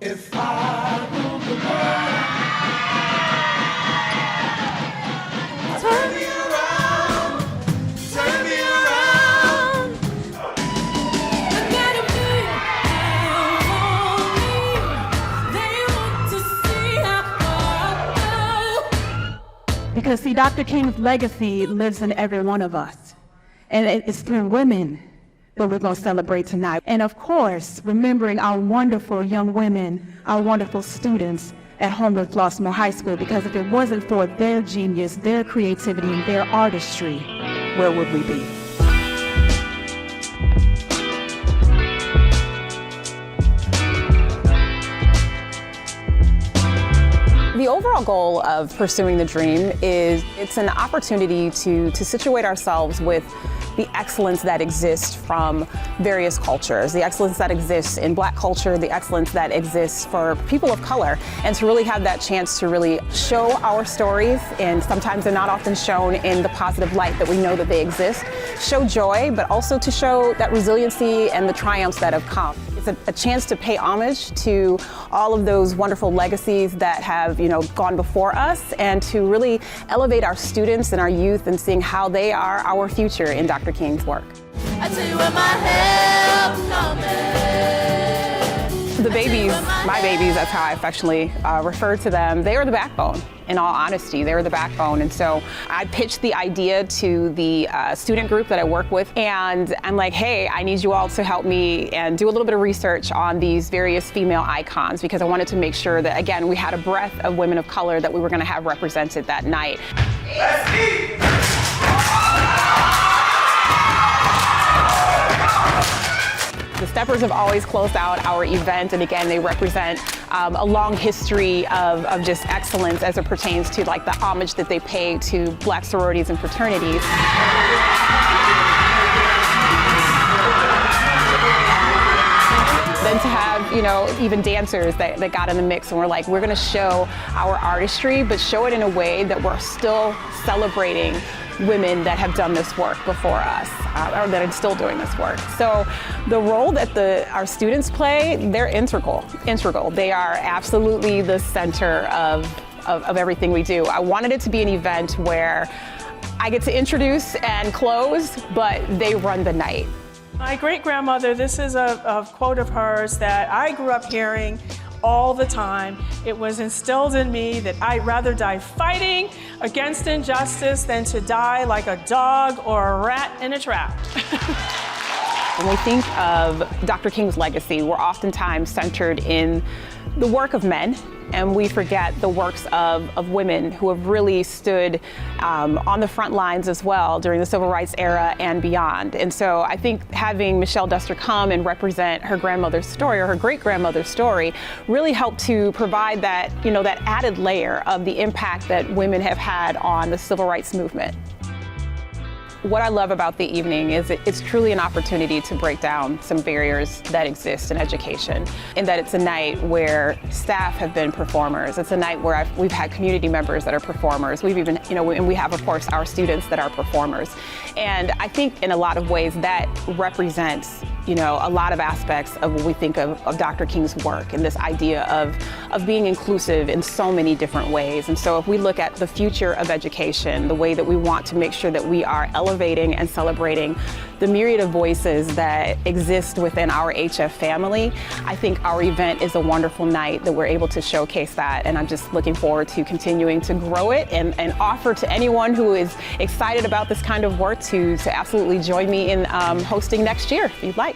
If I ruled the world, turn me around, turn me around. Look at 'em do it, they want to see how far I go. Because see, Dr. King's legacy lives in every one of us. And it's through women that we're going to celebrate tonight. And of course, remembering our wonderful young women, our wonderful students at Homewood-Flossmoor High School, because if it wasn't for their genius, their creativity, and their artistry, where would we be? The overall goal of pursuing the dream is it's an opportunity to situate ourselves with the excellence that exists from various cultures, the excellence that exists in Black culture, the excellence that exists for people of color, and to really have that chance to really show our stories, and sometimes they're not often shown in the positive light that we know that they exist, show joy, but also to show that resiliency and the triumphs that have come. It's a chance to pay homage to all of those wonderful legacies that have, gone before us, and to really elevate our students and our youth and seeing how they are our future in Dr. King's work. I tell you where my help coming. The babies, my babies, that's how I affectionately refer to them. They are the backbone. In all honesty, they were the backbone. And so I pitched the idea to the student group that I work with, and I'm like, hey, I need you all to help me and do a little bit of research on these various female icons, because I wanted to make sure that, again, we had a breadth of women of color that we were going to have represented that night. Let's eat! The Steppers have always closed out our event, and again, they represent a long history of just excellence as it pertains to like the homage that they pay to Black sororities and fraternities. Then to have, even dancers that got in the mix, and we're like, we're gonna show our artistry, but show it in a way that we're still celebrating women that have done this work before us, or that are still doing this work. So the role that our students play, they're integral. They are absolutely the center of everything we do. I wanted it to be an event where I get to introduce and close, but they run the night. My great-grandmother, this is a quote of hers that I grew up hearing all the time. It was instilled in me that I'd rather die fighting against injustice than to die like a dog or a rat in a trap. When we think of Dr. King's legacy, we're oftentimes centered in the work of men, and we forget the works of women who have really stood on the front lines as well during the Civil Rights era and beyond. And so I think having Michelle Duster come and represent her grandmother's story, or her great-grandmother's story, really helped to provide that, that added layer of the impact that women have had on the Civil Rights movement. What I love about the evening is it's truly an opportunity to break down some barriers that exist in education, in that it's a night where staff have been performers. It's a night where we've had community members that are performers. We've even, and we have, of course, our students that are performers. And I think in a lot of ways that represents, a lot of aspects of what we think of Dr. King's work, and this idea of being inclusive in so many different ways. And so if we look at the future of education, the way that we want to make sure that we are elevating and celebrating the myriad of voices that exist within our HF family, I think our event is a wonderful night that we're able to showcase that. And I'm just looking forward to continuing to grow it and offer to anyone who is excited about this kind of work to absolutely join me in hosting next year, if you'd like.